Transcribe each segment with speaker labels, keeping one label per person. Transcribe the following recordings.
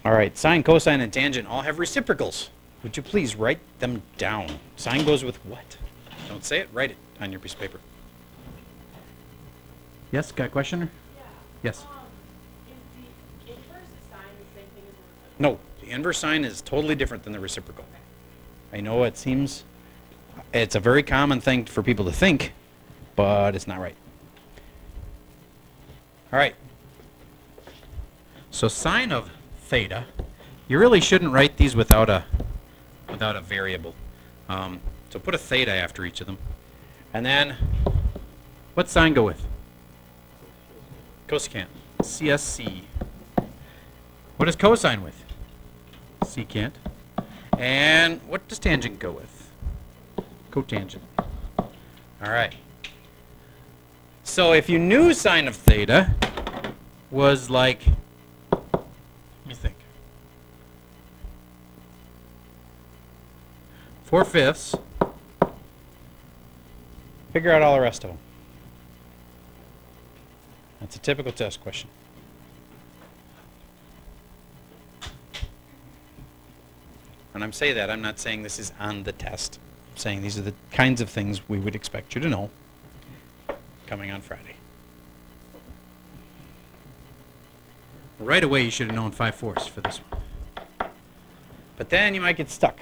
Speaker 1: All right, sine, cosine, and tangent all have reciprocals. Would you please write them down? Sine goes with what? Don't say it, write it on your piece of paper. Yes, got a question? Yeah. Yes.
Speaker 2: Is the inverse of sine the same thing as the reciprocal?
Speaker 1: No, the inverse sine is totally different than the reciprocal. I know it seems, it's a very common thing for people to think, but it's not right. All right. So sine of theta, you really shouldn't write these without a variable. So put a theta after each of them. And then, what's sine go with? Cosecant. CSC. What does cosine with? Secant. And what does tangent go with? Cotangent. All right. So if you knew sine of theta was like, let me think, 4/5, figure out all the rest of them. That's a typical test question. When I'm saying that, I'm not saying this is on the test. I'm saying these are the kinds of things we would expect you to know coming on Friday. Right away, you should have known 5/4 for this one. But then you might get stuck.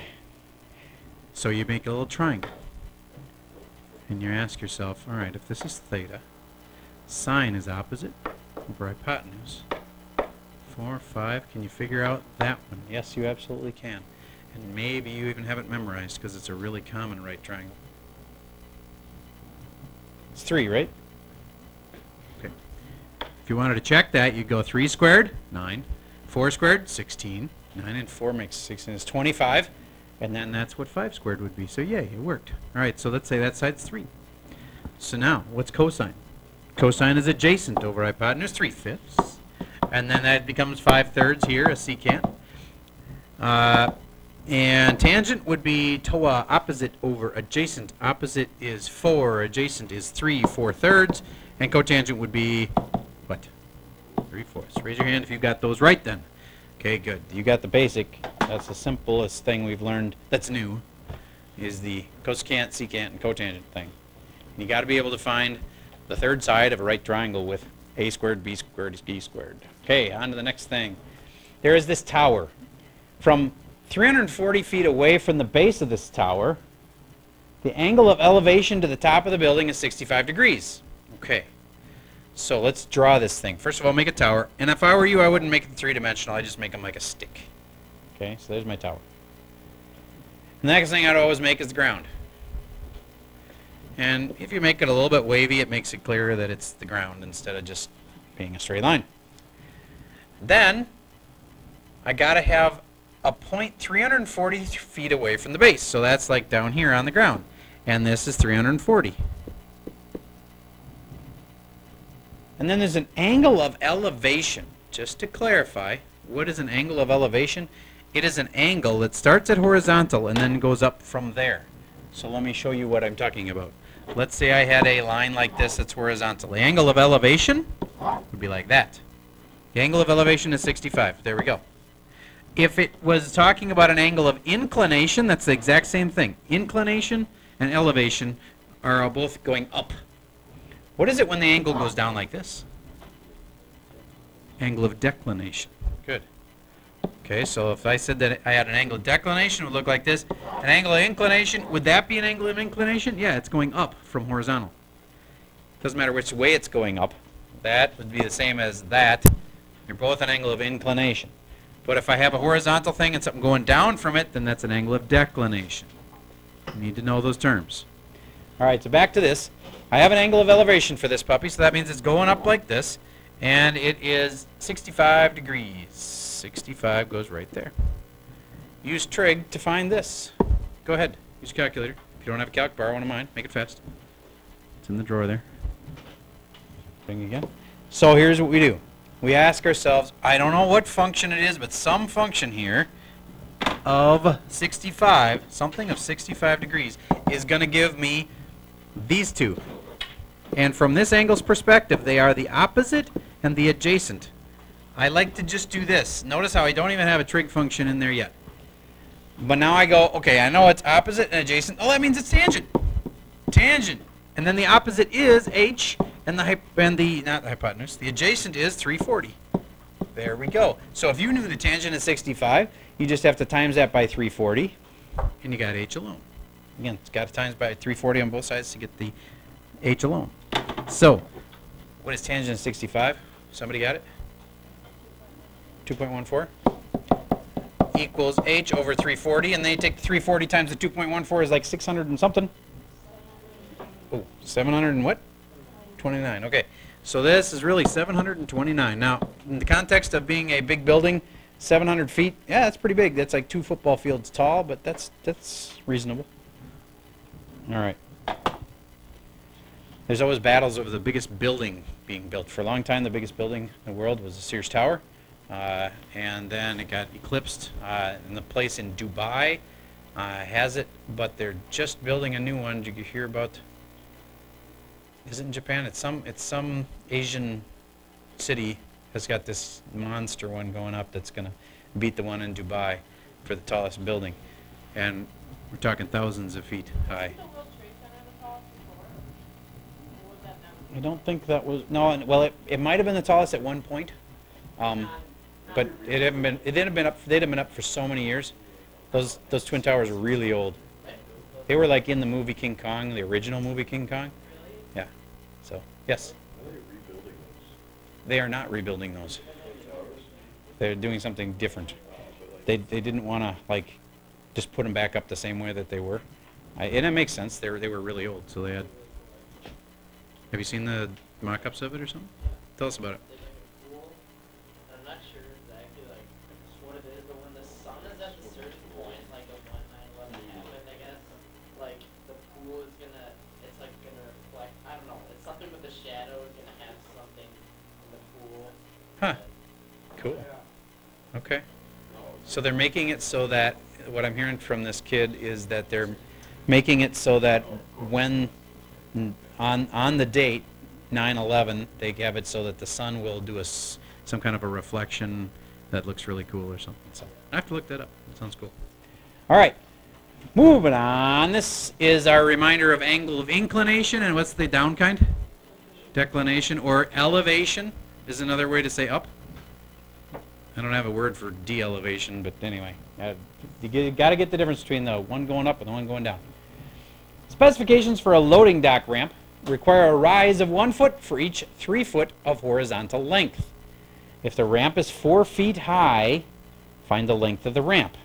Speaker 1: So you make a little triangle. And you ask yourself, all right, if this is theta, sine is opposite over hypotenuse. 4, 5, can you figure out that one? Yes, you absolutely can. And maybe you even have it memorized because it's a really common right triangle. It's 3, right? Okay. If you wanted to check that, you'd go 3 squared, 9. 4 squared, 16. 9 and 4 makes 16. It's 25. And then that's what 5 squared would be. So yay, it worked. All right, so let's say that side's 3. So now, what's cosine? Cosine is adjacent over hypotenuse, 3/5. And then that becomes 5/3 here, a secant. And tangent would be TOA, opposite over adjacent. Opposite is 4, adjacent is 3 4/3. And cotangent would be, what? 3/4. Raise your hand if you've got those right then. Okay, good. You got the basic. That's the simplest thing we've learned that's new, is the cosecant, secant, and cotangent thing. And you got to be able to find the third side of a right triangle with a squared, b squared is b squared. Okay, on to the next thing. There is this tower. From 340 feet away from the base of this tower, the angle of elevation to the top of the building is 65 degrees. Okay. So let's draw this thing. First of all, make a tower. And if I were you, I wouldn't make it three-dimensional. I'd just make them like a stick. Okay, so there's my tower. And the next thing I'd always make is the ground. And if you make it a little bit wavy, it makes it clearer that it's the ground instead of just being a straight line. Then, I got to have a point 340 feet away from the base. So that's like down here on the ground. And this is 340. And then there's an angle of elevation. Just to clarify, what is an angle of elevation? It is an angle that starts at horizontal and then goes up from there. So let me show you what I'm talking about. Let's say I had a line like this that's horizontal. The angle of elevation would be like that. The angle of elevation is 65. There we go. If it was talking about an angle of inclination, that's the exact same thing. Inclination and elevation are both going up. What is it when the angle goes down like this? Angle of declination. Good. Okay, so if I said that I had an angle of declination, it would look like this. An angle of inclination, would that be an angle of inclination? Yeah, it's going up from horizontal. Doesn't matter which way it's going up. That would be the same as that. They're both an angle of inclination. But if I have a horizontal thing and something going down from it, then that's an angle of declination. You need to know those terms. All right, so back to this. I have an angle of elevation for this puppy, so that means it's going up like this, and it is 65 degrees. 65 goes right there. Use trig to find this. Go ahead, use a calculator. If you don't have a calc, borrow one of mine. Make it fast. It's in the drawer there. Bring it again. So here's what we do. We ask ourselves, I don't know what function it is, but some function here of 65, something of 65 degrees, is going to give me these two. And from this angle's perspective, they are the opposite and the adjacent I like to just do this. Notice how I don't even have a trig function in there yet. But now I go, okay, I know it's opposite and adjacent. Oh, that means it's tangent. Tangent. And then the opposite is h, and not the hypotenuse, the adjacent is 340. There we go. So if you knew the tangent is 65, you just have to times that by 340, and you got h alone. Again, it's got to times by 340 on both sides to get the h alone. So, what is tangent of 65? Somebody got it? 2.14 equals h over 340, and then you take 340 times the 2.14 is like 600 and something. Oh, 700 and what? 29. Okay, so this is really 729. Now, in the context of being a big building, 700 feet, yeah, that's pretty big. That's like 2 football fields tall, but that's reasonable. All right. There's always battles over the biggest building being built. For a long time, the biggest building in the world was the Sears Tower, and then it got eclipsed. And the place in Dubai has it, but they're just building a new one. Did you hear about? Is it in Japan? It's some Asian city has got this monster one going up that's going to beat the one in Dubai for the tallest building, and we're talking thousands of feet high. I don't think that was well. It might have been the tallest at one point, but it hadn't been. It didn't have been up. They'd have been up for so many years. Those twin towers are really old. They were like in the movie King Kong, the original movie King Kong. Yeah. So yes.
Speaker 3: Are they rebuilding those?
Speaker 1: They are not rebuilding those. They're doing something different. They didn't want to like just put them back up the same way that they were, and it makes sense. They were really old, so they had. Have you seen the mock-ups of it or something? Tell us about it.
Speaker 4: I'm not sure exactly like what it is, but when the sun is at the certain point, like the 1/9/11 happened, I guess, like the pool is gonna, it's like gonna reflect. I don't know. It's something with the shadow is gonna have something in the pool.
Speaker 1: Huh. Cool. Okay. So they're making it so that what I'm hearing from this kid is that they're making it so that when on the date 9/11, they have it so that the sun will do some kind of a reflection that looks really cool or something. So I have to look that up. That sounds cool. All right, moving on. This is our reminder of angle of inclination, and what's the down kind? Declination or elevation is another way to say up. I don't have a word for de-elevation, but anyway, you got to get the difference between the one going up and the one going down. Specifications for a loading dock ramp require a rise of 1 foot for each 3 foot of horizontal length. If the ramp is 4 feet high, find the length of the ramp.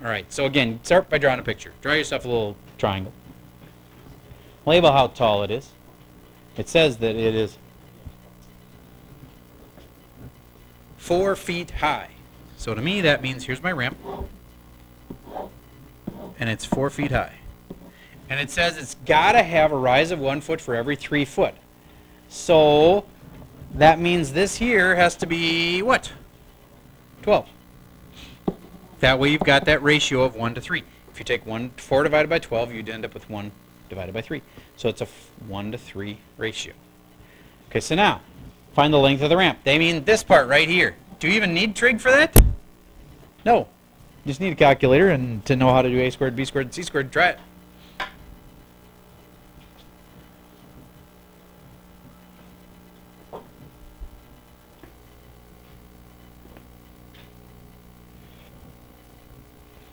Speaker 1: All right, so again, start by drawing a picture. Draw yourself a little triangle. Label how tall it is. It says that it is 4 feet high. So to me, that means here's my ramp, and it's 4 feet high. And it says it's got to have a rise of 1 foot for every 3 foot. So that means this here has to be what? 12. That way you've got that ratio of 1 to 3. If you take 4 divided by 12, you'd end up with 1 divided by 3. So it's a 1 to 3 ratio. Okay, so now find the length of the ramp. They mean this part right here. Do you even need trig for that? No. You just need a calculator and to know how to do a squared, b squared, c squared. Try it.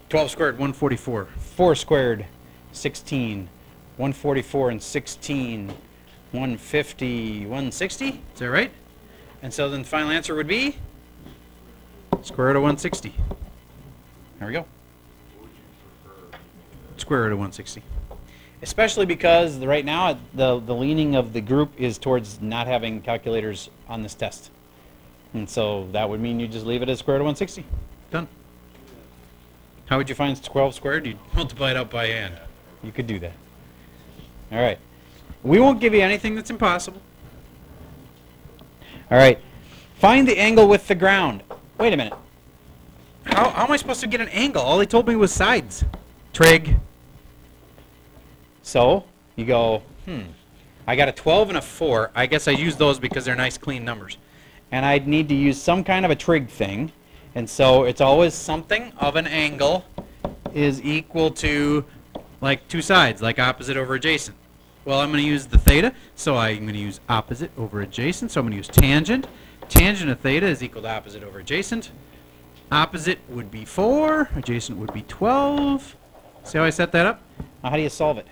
Speaker 1: Twelve squared, 144. 4 squared, 16. 144 and 16, 150, 160. Is that right? And so then the final answer would be square root of 160. There we go. Square root of 160. Especially because right now the leaning of the group is towards not having calculators on this test. And so that would mean you just leave it as square root of 160. Done. How would you find 12 squared? You'd multiply it out by hand. You could do that. All right. We won't give you anything that's impossible. All right. Find the angle with the ground. Wait a minute. How am I supposed to get an angle? All they told me was sides. Trig. So you go, I got a 12 and a 4. I guess I use those because they're nice clean numbers. and I'd need to use some kind of a trig thing. And so it's always something of an angle is equal to like two sides, like opposite over adjacent. Well, I'm going to use the theta, so I'm going to use opposite over adjacent. So I'm going to use tangent. Tangent of theta is equal to opposite over adjacent. Opposite would be 4, adjacent would be 12. See how I set that up? Now how do you solve it?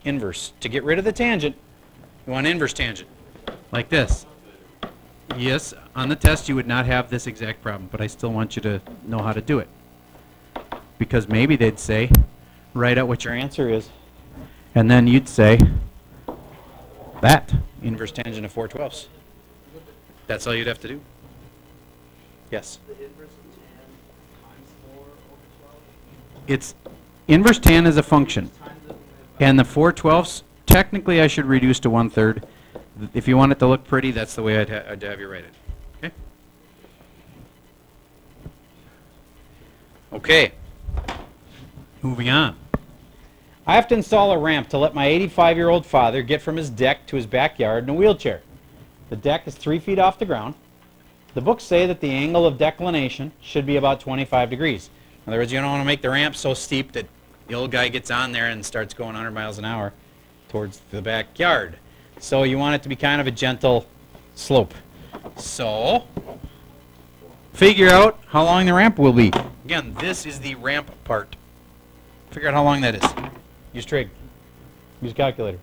Speaker 1: Inverse. To get rid of the tangent, you want inverse tangent, like this. Yes, on the test you would not have this exact problem, but I still want you to know how to do it. Because maybe they'd say, write out what your answer is, and then you'd say, that, inverse tangent of 4/12. That's all you'd have to do. Yes?
Speaker 4: The inverse of tan times 4 over 12?
Speaker 1: It's inverse tan is a function, and the 4/12, technically I should reduce to 1/3. If you want it to look pretty, that's the way I'd have you write it. Okay? Okay. Moving on. I have to install a ramp to let my 85-year-old father get from his deck to his backyard in a wheelchair. The deck is 3 feet off the ground. The books say that the angle of declination should be about 25 degrees. In other words, you don't want to make the ramp so steep that the old guy gets on there and starts going 100 miles an hour towards the backyard. So you want it to be kind of a gentle slope. So figure out how long the ramp will be. Again, this is the ramp part. Figure out how long that is. Use trig. Use calculator.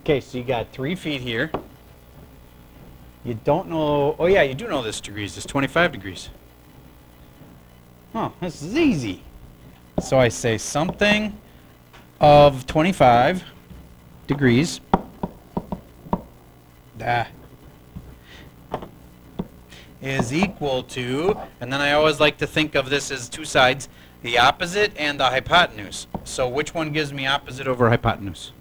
Speaker 1: Okay, so you got 3 feet here. You don't know, oh yeah, you do know this degrees. It's 25 degrees. Oh, this is easy. So I say something of 25 degrees is equal to, and then I always like to think of this as two sides, the opposite and the hypotenuse. So which one gives me opposite over hypotenuse?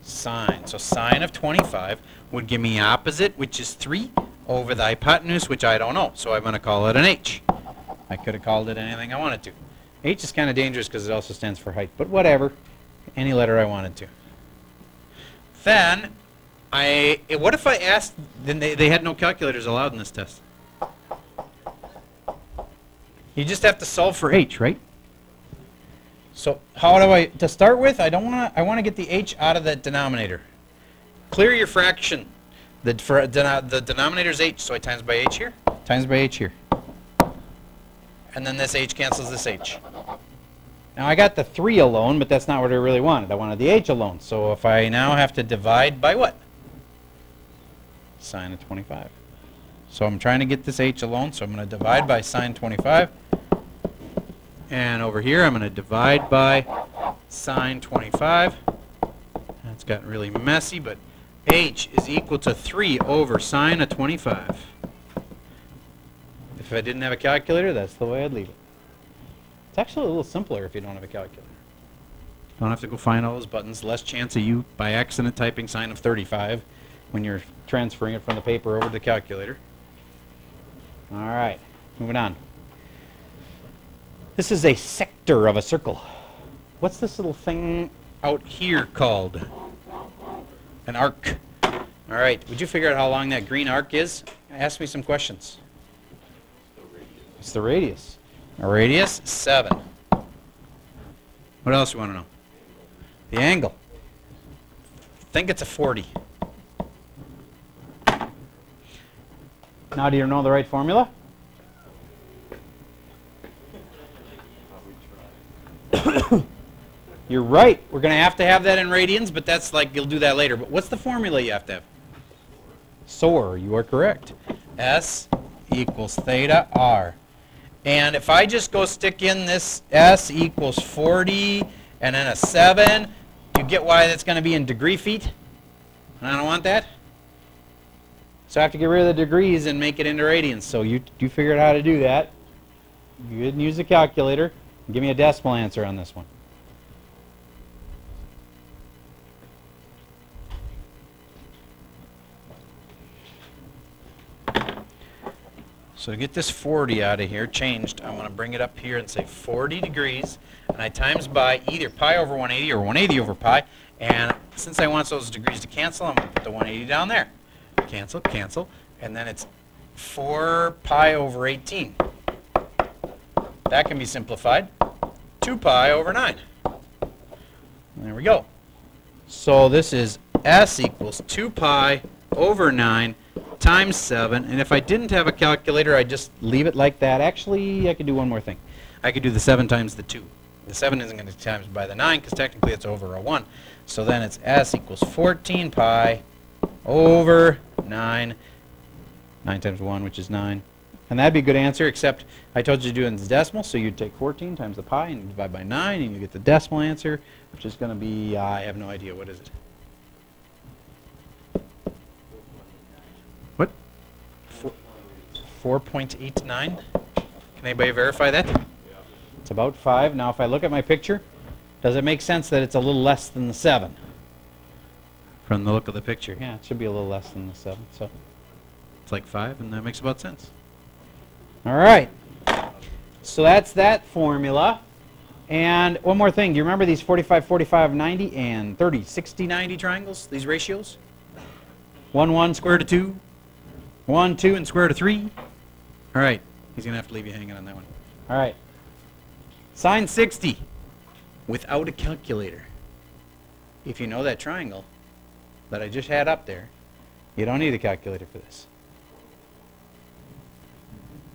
Speaker 1: Sine. So sine of 25 would give me opposite, which is 3, over the hypotenuse, which I don't know. So I'm going to call it an h. I could have called it anything I wanted to. H is kind of dangerous because it also stands for height, but whatever. Any letter I wanted to. Then, what if I asked, then they had no calculators allowed in this test. You just have to solve for h, right? So how do I, to start with, I want to get the h out of the denominator. Clear your fraction. The denominator is h, so I times by h here, times by h here. And then this h cancels this h. Now I got the 3 alone, but that's not what I really wanted. I wanted the h alone. So if I now have to divide by what? Sine of 25. So I'm trying to get this h alone, so I'm going to divide by sine 25. And over here, I'm going to divide by sine 25. That's gotten really messy, but h is equal to 3 over sine of 25. If I didn't have a calculator, that's the way I'd leave it. It's actually a little simpler if you don't have a calculator. Don't have to go find all those buttons. Less chance of you, by accident, typing sine of 35 when you're transferring it from the paper over to the calculator. All right, moving on. This is a sector of a circle. What's this little thing out here called? An arc. All right, would you figure out how long that green arc is? Ask me some questions. It's the radius. A radius, 7. What else you want to know? The angle. Think it's a 40. Now do you know the right formula? You're right. We're going to have that in radians, but that's like, you'll do that later. But what's the formula you have to have? SOR. You are correct. S equals theta R. And if I just go stick in this S equals 40 and then a 7, you get why that's going to be in degree feet? And I don't want that. So I have to get rid of the degrees and make it into radians. So you figured out how to do that. You didn't use a calculator. Give me a decimal answer on this one. So to get this 40 out of here, changed, I'm going to bring it up here and say 40 degrees, and I times by either pi over 180 or 180 over pi, and since I want those degrees to cancel, I'm going to put the 180 down there. Cancel, cancel, and then it's 4 pi over 18. That can be simplified. 2 pi over 9. There we go. So this is S equals 2 pi over 9 times 7, and if I didn't have a calculator, I'd just leave it like that. Actually, I could do one more thing. I could do the 7 times the 2. The 7 isn't going to be times by the 9 because technically it's over a 1. So then it's S equals 14 pi over 9. 9 times 1, which is 9. And that'd be a good answer, except I told you to do it in the decimal, so you'd take 14 times the pi and divide by 9, and you get the decimal answer, which is going to be, I have no idea, what is it? What? 4.89? Can anybody verify that? It's about 5. Now if I look at my picture, does it make sense that it's a little less than the 7? From the look of the picture. Yeah, it should be a little less than the 7. So it's like 5, and that makes about sense. All right. So that's that formula. And one more thing. Do you remember these 45, 45, 90, and 30, 60, 90 triangles? These ratios? 1, 1, square root of 2. 1, 2, and square root of 3. All right. He's going to have to leave you hanging on that one. All right. Sine 60 without a calculator. If you know that triangle that I just had up there, you don't need a calculator for this.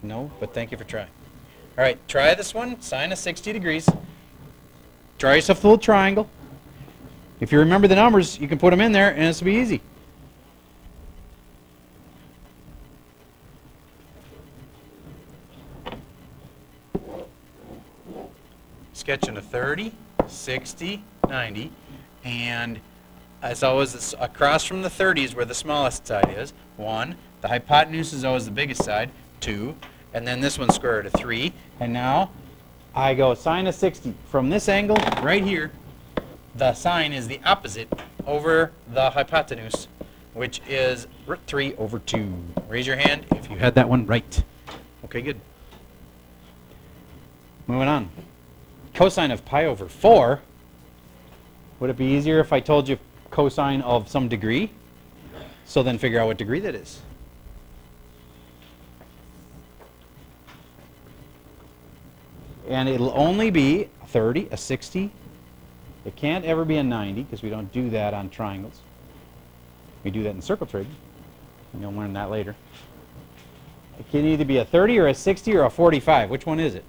Speaker 1: No, but thank you for trying. All right, try this one, sine of 60 degrees. Draw yourself a little triangle. If you remember the numbers, you can put them in there, and this will be easy. Sketching a 30, 60, 90, and as always, it's across from the 30 is where the smallest side is. 1, the hypotenuse is always the biggest side. 2, and then this one's square root of 3. And now I go sine of 60. From this angle right here, the sine is the opposite over the hypotenuse, which is root 3 over 2. Raise your hand if you had that one right. Okay, good. Moving on. Cosine of pi over 4. Would it be easier if I told you cosine of some degree? So then figure out what degree that is. And it'll only be a 30, a 60. It can't ever be a 90 because we don't do that on triangles. We do that in circle trig. And you'll learn that later. It can either be a 30 or a 60 or a 45. Which one is it?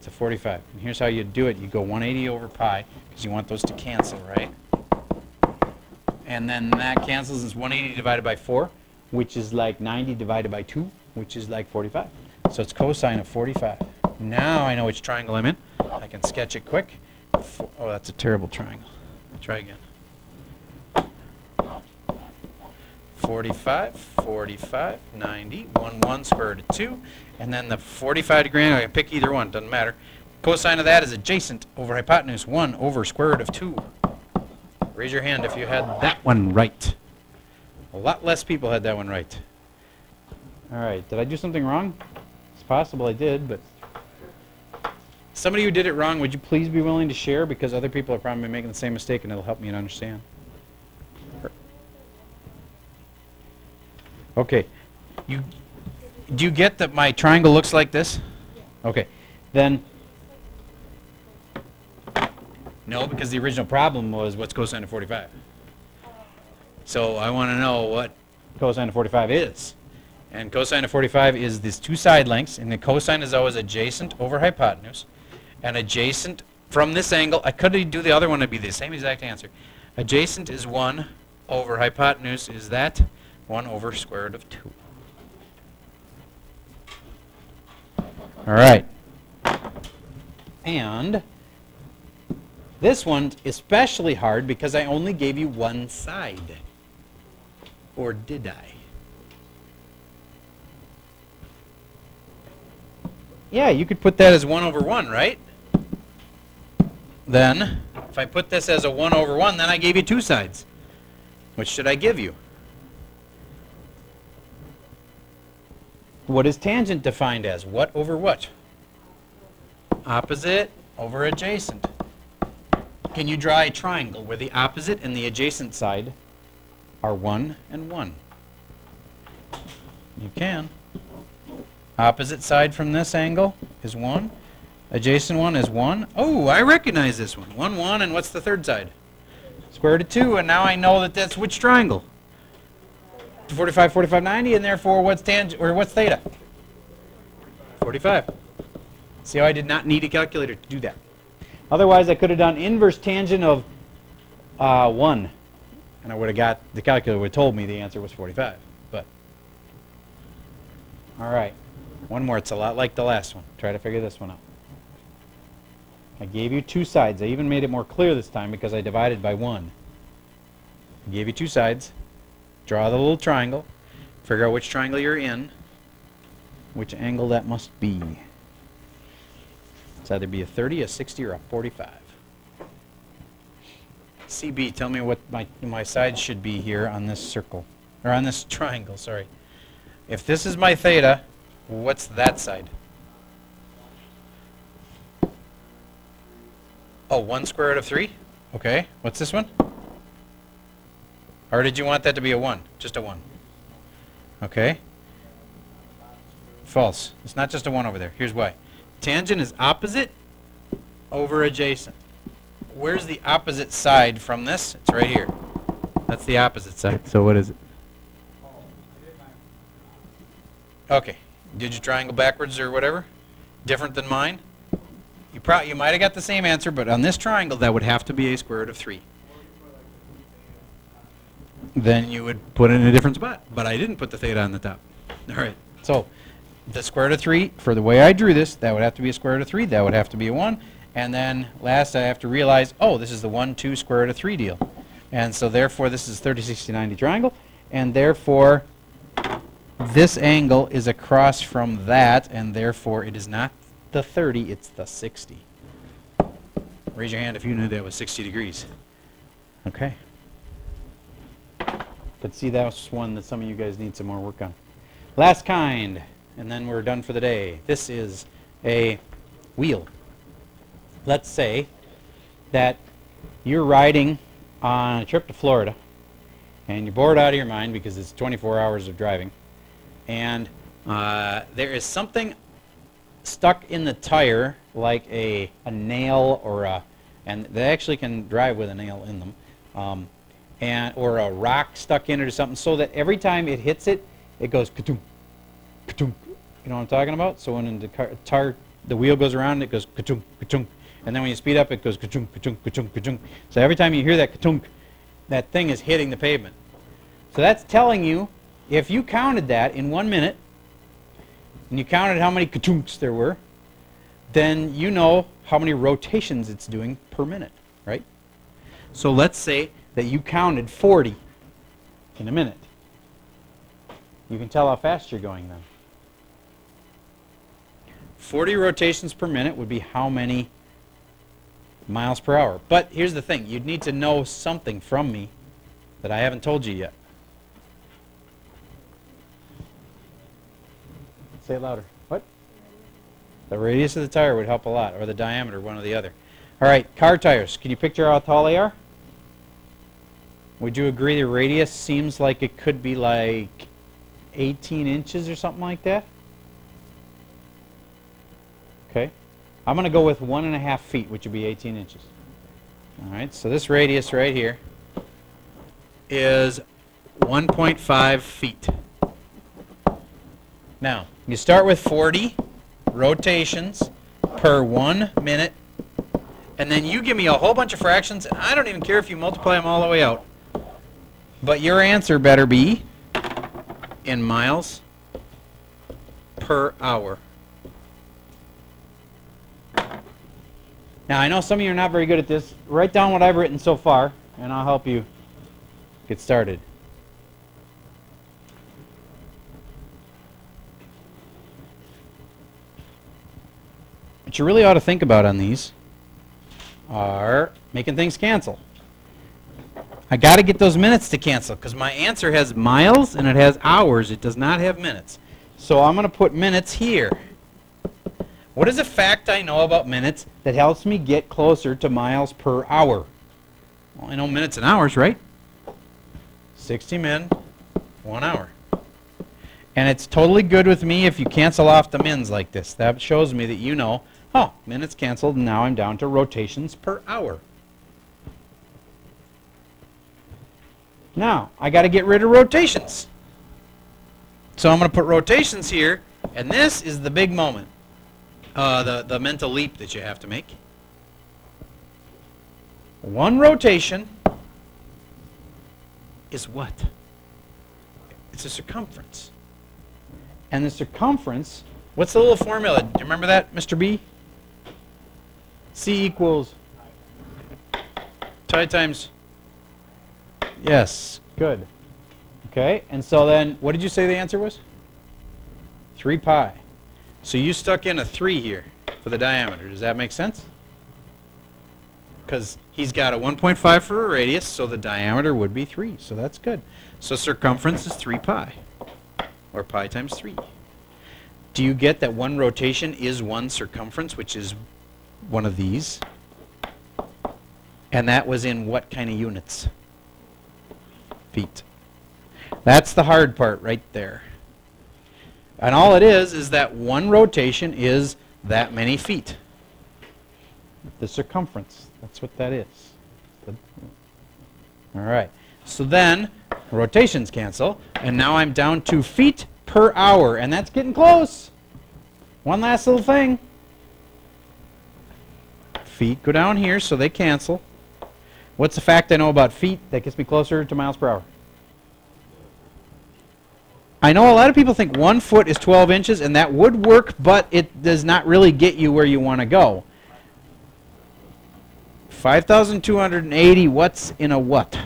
Speaker 1: It's a 45. And here's how you do it. You go 180 over pi because you want those to cancel, right? And then that cancels as 180 divided by 4, which is like 90 divided by 2, which is like 45. So it's cosine of 45. Now I know which triangle I'm in. I can sketch it quick. Oh, that's a terrible triangle. Try again. 45, 45, 90, 1, 1, square root of 2. And then the 45 degree angle, I can pick either one, doesn't matter. Cosine of that is adjacent over hypotenuse, 1 over square root of 2. Raise your hand if you had that one right. A lot less people had that one right. All right, did I do something wrong? It's possible I did, but somebody who did it wrong, would you please be willing to share? Because other people are probably making the same mistake, and it'll help me to understand. Okay. Do you get that my triangle looks like this? Okay. Then, no, because the original problem was what's cosine of 45. So I want to know what cosine of 45 is. And cosine of 45 is these two side lengths, and the cosine is always adjacent over hypotenuse. And adjacent from this angle, I could do the other one, it'd be the same exact answer. Adjacent is 1 over hypotenuse is that 1 over square root of 2. All right. And this one's especially hard because I only gave you one side. Or did I? Yeah, you could put that as 1 over 1, right? Then, if I put this as a 1 over 1, then I gave you two sides. Which should I give you? What is tangent defined as? What over what? Opposite over adjacent. Can you draw a triangle where the opposite and the adjacent side are 1 and 1? You can. Opposite side from this angle is 1. Adjacent one is 1. Oh, I recognize this one. 1, 1, and what's the third side? Square root of 2, and now I know that that's which triangle? 45, 45, 90, and therefore what's tangent, or what's theta? 45. See how I did not need a calculator to do that. Otherwise, I could have done inverse tangent of 1, and I would have got, the calculator would have told me the answer was 45. But, all right, one more. It's a lot like the last one. Try to figure this one out. I gave you 2 sides. I even made it more clear this time because I divided by 1. I gave you 2 sides. Draw the little triangle. Figure out which triangle you're in, which angle that must be. It's either be a 30, a 60, or a 45. CB, tell me what my sides should be here on this circle, or on this triangle, sorry. If this is my theta, what's that side? Oh, 1 square root of 3? Okay, what's this one? Or did you want that to be a 1? Just a 1. Okay. False. It's not just a 1 over there. Here's why. Tangent is opposite over adjacent. Where's the opposite side from this? It's right here. That's the opposite side. So what is it? Okay. Did you triangle backwards or whatever? Different than mine? You might have got the same answer, but on this triangle that would have to be a square root of 3. Then you would put it in a different spot. But I didn't put the theta on the top. All right. So the square root of 3, for the way I drew this, that would have to be a square root of 3. That would have to be a 1. And then last I have to realize, oh, this is the 1, 2 square root of 3 deal. And so therefore this is 30, 60, 90 triangle. And therefore this angle is across from that. And therefore it is not the 30, it's the 60. Raise your hand if you knew that was 60 degrees. Okay. But see, that was one that some of you guys need some more work on. Last kind, and then we're done for the day. This is a wheel. Let's say that you're riding on a trip to Florida, and you're bored out of your mind because it's 24 hours of driving, and there is something stuck in the tire, like a nail or a, and they actually can drive with a nail in them, or a rock stuck in it or something, so that every time it hits it, it goes ka-tunk, ka-tunk. You know what I'm talking about? So when the wheel goes around, it goes ka-tunk, ka-tunk. And then when you speed up, it goes ka-tunk, ka-tunk, ka-tunk, ka-tunk. So every time you hear that ka-tunk, that thing is hitting the pavement. So that's telling you, if you counted that in 1 minute, and you counted how many ka-tunks there were, then you know how many rotations it's doing per minute, right? So let's say that you counted 40 in a minute. You can tell how fast you're going then. 40 rotations per minute would be how many miles per hour? But here's the thing. You'd need to know something from me that I haven't told you yet. Say it louder. What? The radius of the tire would help a lot, or the diameter, one or the other. All right, car tires. Can you picture how tall they are? Would you agree the radius seems like it could be like 18 inches or something like that? Okay. I'm going to go with 1.5 feet, which would be 18 inches. All right, so this radius right here is 1.5 feet. Now, you start with 40 rotations per 1 minute, and then you give me a whole bunch of fractions, and I don't even care if you multiply them all the way out. But your answer better be in miles per hour. Now, I know some of you are not very good at this. Write down what I've written so far, and I'll help you get started. What you really ought to think about on these are making things cancel. I got to get those minutes to cancel because my answer has miles and it has hours. It does not have minutes. So I'm going to put minutes here. What is a fact I know about minutes that helps me get closer to miles per hour? Well, I know minutes and hours, right? 60 min, 1 hour. And it's totally good with me if you cancel off the mins like this. That shows me that you know, oh, minutes canceled, and now I'm down to rotations per hour. Now, I got to get rid of rotations. So I'm going to put rotations here, and this is the big moment, the mental leap that you have to make. One rotation is what? It's a circumference. And the circumference, what's the little formula? Do you remember that, Mr. B? C equals pi times. Yes, good. Okay, and so then, what did you say the answer was? 3 pi. So you stuck in a 3 here for the diameter. Does that make sense? Because he's got a 1.5 for a radius, so the diameter would be 3. So that's good. So circumference is 3 pi, or pi times 3. Do you get that one rotation is one circumference, which is one of these? And that was in what kind of units? Feet. That's the hard part right there. And all it is that one rotation is that many feet. The circumference. That's what that is. All right. So then rotations cancel, and now I'm down to feet per hour, and that's getting close. One last little thing. Feet go down here, so they cancel. What's the fact I know about feet that gets me closer to miles per hour? I know a lot of people think 1 foot is 12 inches, and that would work, but it does not really get you where you want to go. 5,280, what's in a what?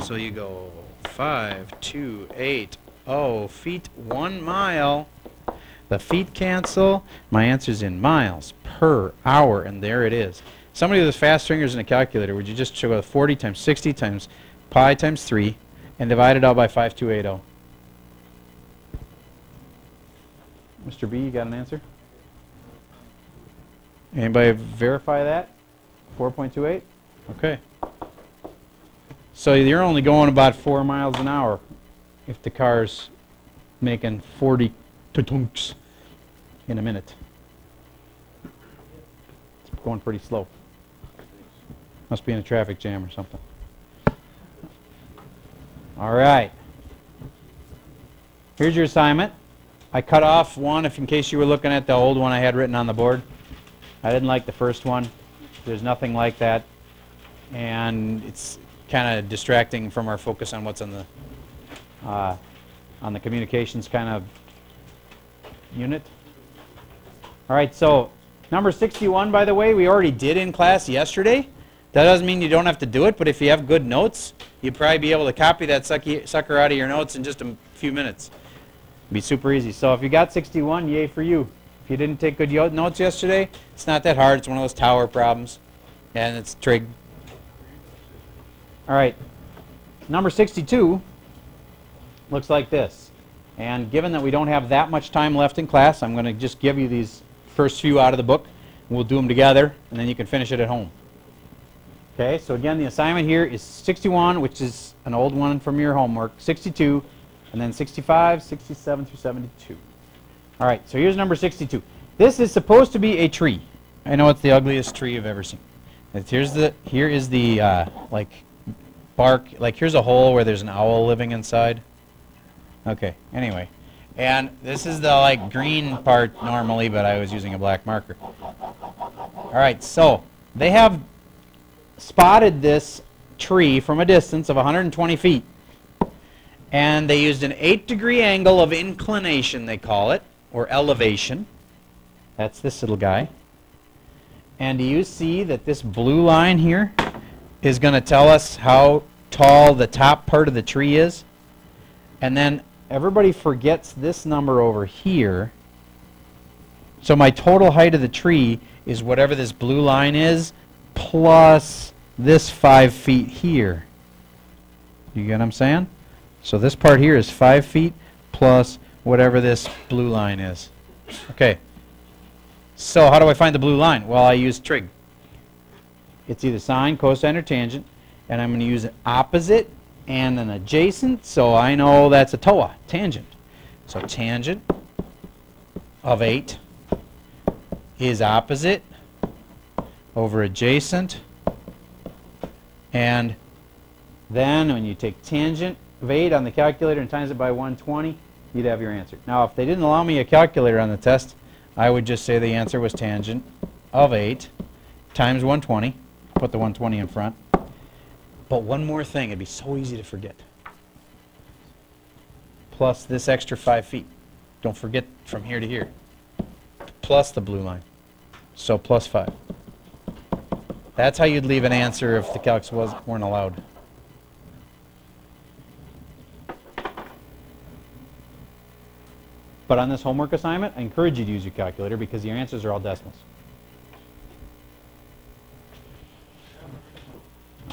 Speaker 1: So you go 5,280 feet, 1 mile. The feet cancel. My answer's in miles per hour, and there it is. Somebody with those fast fingers and a calculator, would you just go 40 times 60 times pi times 3 and divide it out by 5,280? Mr. B, you got an answer? Anybody verify that? 4.28? Okay. So you're only going about 4 miles an hour if the car's making 40 tutunks in a minute. It's going pretty slow. Must be in a traffic jam or something. All right. Here's your assignment. I cut off one if in case you were looking at the old one I had written on the board. I didn't like the first one. There's nothing like that. And it's kind of distracting from our focus on what's on the communications kind of unit. All right, so number 61, by the way, we already did in class yesterday. That doesn't mean you don't have to do it, but if you have good notes, you'd probably be able to copy that sucker out of your notes in just a few minutes. It'd be super easy. So if you got 61, yay for you. If you didn't take good notes yesterday, it's not that hard. It's one of those tower problems, and it's trig. All right, number 62 looks like this. And given that we don't have that much time left in class, I'm going to just give you these first few out of the book. We'll do them together, and then you can finish it at home. Okay, so again, the assignment here is 61, which is an old one from your homework, 62, and then 65, 67 through 72. All right, so here's number 62. This is supposed to be a tree. I know it's the ugliest tree you've ever seen. Here is the like bark, like here's a hole where there's an owl living inside. Okay, anyway. And this is the like green part normally, but I was using a black marker. All right, so they have spotted this tree from a distance of 120 feet. And they used an 8-degree angle of inclination, they call it, or elevation. That's this little guy. And do you see that this blue line here is going to tell us how tall the top part of the tree is? And then everybody forgets this number over here. So my total height of the tree is whatever this blue line is, plus this 5 feet here. You get what I'm saying? So this part here is 5 feet plus whatever this blue line is. Okay. So how do I find the blue line? Well, I use trig. It's either sine, cosine, or tangent, and I'm going to use an opposite and an adjacent, so I know that's a TOA, tangent. So tangent of 8 is opposite over adjacent, and then when you take tangent of 8 on the calculator and times it by 120, you'd have your answer. Now, if they didn't allow me a calculator on the test, I would just say the answer was tangent of 8 times 120. Put the 120 in front. But one more thing, it'd be so easy to forget. Plus this extra 5 feet. Don't forget from here to here. Plus the blue line. So plus 5. That's how you'd leave an answer if the calcs weren't allowed. But on this homework assignment, I encourage you to use your calculator because your answers are all decimals.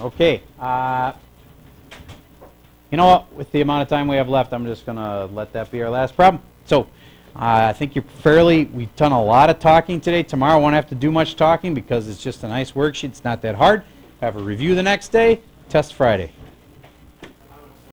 Speaker 1: Okay. You know what? With the amount of time we have left, I'm just going to let that be our last problem. So I think we've done a lot of talking today. Tomorrow I won't have to do much talking because it's just a nice worksheet. It's not that hard. Have a review the next day. Test Friday.